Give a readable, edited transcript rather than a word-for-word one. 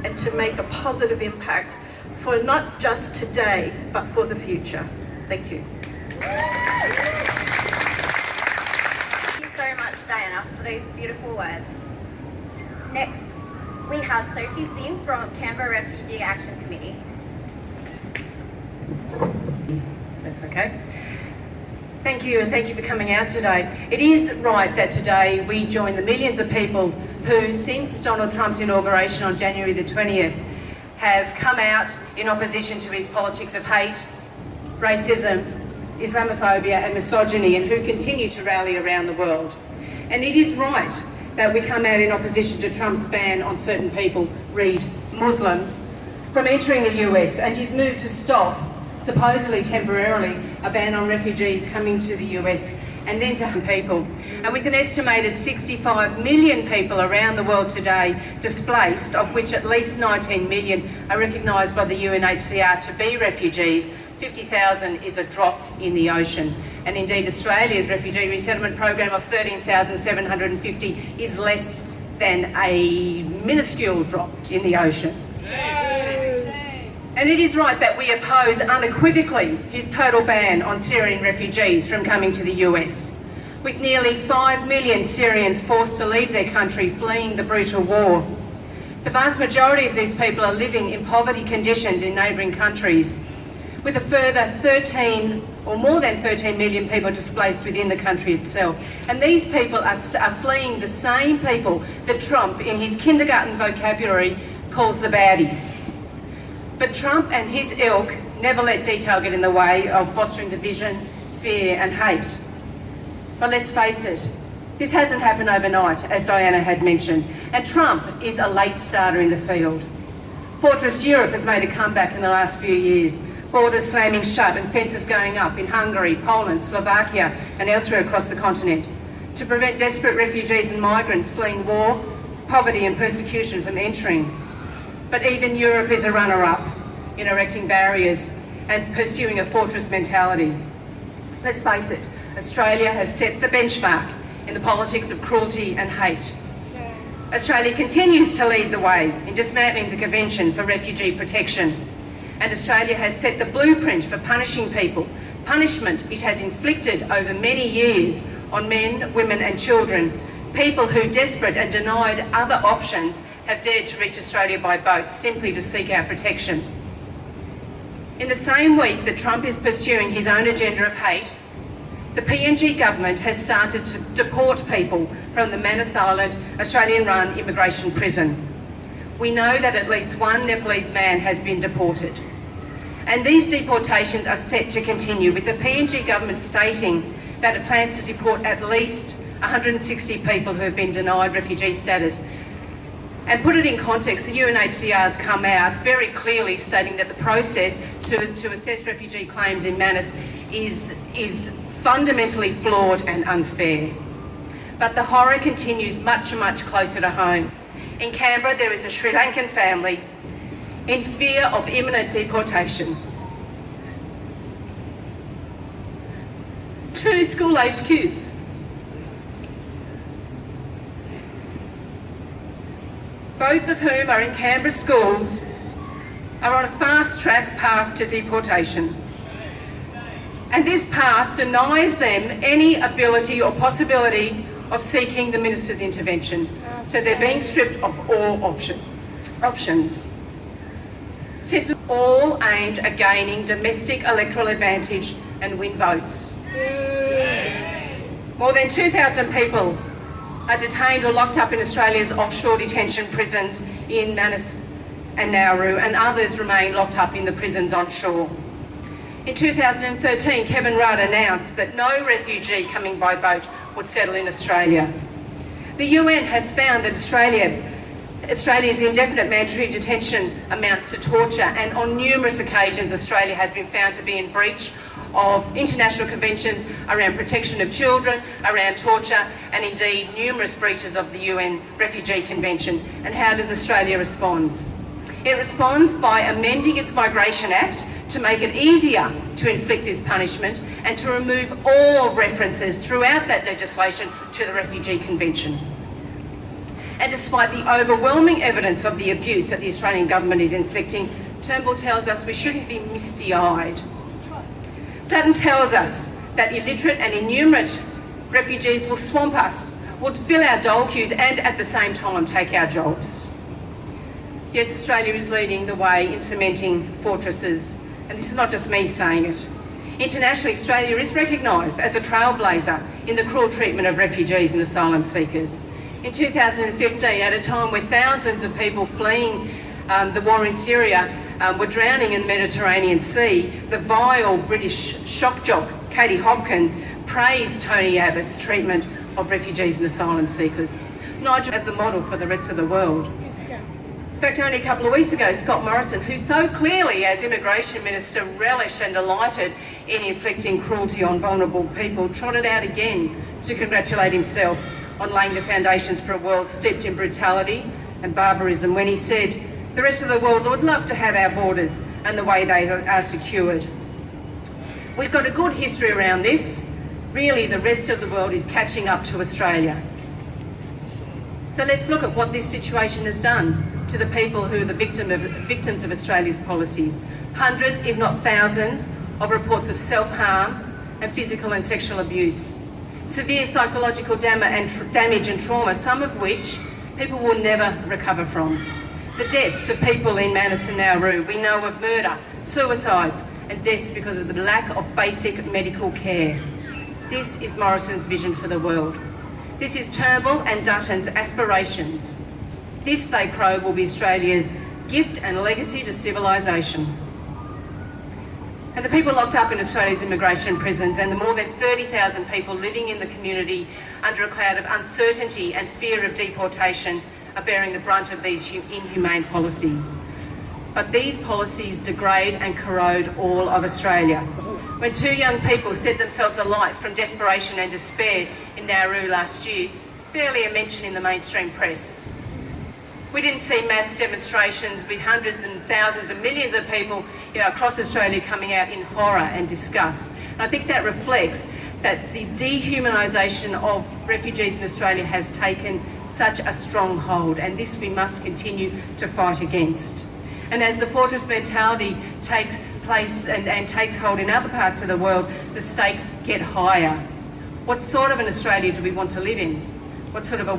and to make a positive impact for not just today, but for the future. Thank you. Thank you so much, Diana, for those beautiful words. Next, we have Sophie Singh from Canberra Refugee Action Committee. That's okay. Thank you, and thank you for coming out today. It is right that today we join the millions of people who, since Donald Trump's inauguration on January the 20th, have come out in opposition to his politics of hate, racism, Islamophobia and misogyny, and who continue to rally around the world. And it is right that we come out in opposition to Trump's ban on certain people, read Muslims, from entering the US, and his move to stop, supposedly temporarily, a ban on refugees coming to the US and then to people. And with an estimated 65 million people around the world today displaced, of which at least 19 million are recognised by the UNHCR to be refugees, 50,000 is a drop in the ocean. And indeed Australia's refugee resettlement program of 13,750 is less than a minuscule drop in the ocean. And it is right that we oppose unequivocally his total ban on Syrian refugees from coming to the US, with nearly 5 million Syrians forced to leave their country fleeing the brutal war. The vast majority of these people are living in poverty conditions in neighbouring countries, with a further 13 or more than 13 million people displaced within the country itself. And these people are fleeing the same people that Trump, in his kindergarten vocabulary, calls the baddies. But Trump and his ilk never let detail get in the way of fostering division, fear and hate. But let's face it, this hasn't happened overnight, as Diana had mentioned, and Trump is a late starter in the field. Fortress Europe has made a comeback in the last few years, borders slamming shut and fences going up in Hungary, Poland, Slovakia and elsewhere across the continent to prevent desperate refugees and migrants fleeing war, poverty and persecution from entering. But even Europe is a runner-up in erecting barriers and pursuing a fortress mentality. Let's face it, Australia has set the benchmark in the politics of cruelty and hate. Australia continues to lead the way in dismantling the Convention for Refugee Protection. And Australia has set the blueprint for punishing people, punishment it has inflicted over many years on men, women and children, people who, desperate and denied other options, have dared to reach Australia by boat simply to seek our protection. In the same week that Trump is pursuing his own agenda of hate, the PNG government has started to deport people from the Manus Island, Australian-run immigration prison. We know that at least one Nepalese man has been deported. And these deportations are set to continue, with the PNG government stating that it plans to deport at least 160 people who have been denied refugee status. And put it in context, the UNHCR has come out very clearly stating that the process to assess refugee claims in Manus is fundamentally flawed and unfair. But the horror continues much, much closer to home. In Canberra, there is a Sri Lankan family in fear of imminent deportation. 2 school-aged kids. Both of whom are in Canberra schools, are on a fast-track path to deportation. And this path denies them any ability or possibility of seeking the Minister's intervention. So they're being stripped of all options. Sentences all aimed at gaining domestic electoral advantage and win votes. More than 2,000 people are detained or locked up in Australia's offshore detention prisons in Manus and Nauru, and others remain locked up in the prisons onshore. In 2013, Kevin Rudd announced that no refugee coming by boat would settle in Australia. The UN has found that Australia's indefinite mandatory detention amounts to torture, and on numerous occasions Australia has been found to be in breach of international conventions around protection of children, around torture, and indeed numerous breaches of the UN Refugee Convention. And how does Australia respond? It responds by amending its Migration Act to make it easier to inflict this punishment and to remove all references throughout that legislation to the Refugee Convention. And despite the overwhelming evidence of the abuse that the Australian government is inflicting, Turnbull tells us we shouldn't be misty-eyed. Dutton tells us that illiterate and innumerate refugees will swamp us, will fill our dole queues and at the same time take our jobs. Yes, Australia is leading the way in cementing fortresses, and this is not just me saying it. Internationally, Australia is recognised as a trailblazer in the cruel treatment of refugees and asylum seekers. In 2015, at a time where thousands of people fleeing the war in Syria were drowning in the Mediterranean Sea, the vile British shock jock, Katie Hopkins, praised Tony Abbott's treatment of refugees and asylum seekers, Nigel as the model for the rest of the world. In fact, only a couple of weeks ago, Scott Morrison, who so clearly as Immigration Minister relished and delighted in inflicting cruelty on vulnerable people, trotted out again to congratulate himself on laying the foundations for a world steeped in brutality and barbarism when he said, "The rest of the world would love to have our borders and the way they are secured." We've got a good history around this. Really, the rest of the world is catching up to Australia. So let's look at what this situation has done to the people who are the victims of Australia's policies. Hundreds, if not thousands, of reports of self-harm and physical and sexual abuse. Severe psychological damage and trauma, some of which people will never recover from. The deaths of people in Manus and Nauru. We know of murder, suicides and deaths because of the lack of basic medical care. This is Morrison's vision for the world. This is Turnbull and Dutton's aspirations. This, they probe, will be Australia's gift and legacy to civilisation. And the people locked up in Australia's immigration prisons and the more than 30,000 people living in the community under a cloud of uncertainty and fear of deportation are bearing the brunt of these inhumane policies. But these policies degrade and corrode all of Australia. When two young people set themselves alight from desperation and despair in Nauru last year, barely a mention in the mainstream press. We didn't see mass demonstrations with hundreds and thousands and millions of people across Australia coming out in horror and disgust. And I think that reflects that the dehumanisation of refugees in Australia has taken such a strong hold, and this we must continue to fight against. And as the fortress mentality takes place and takes hold in other parts of the world, the stakes get higher. What sort of an Australia do we want to live in? What sort of a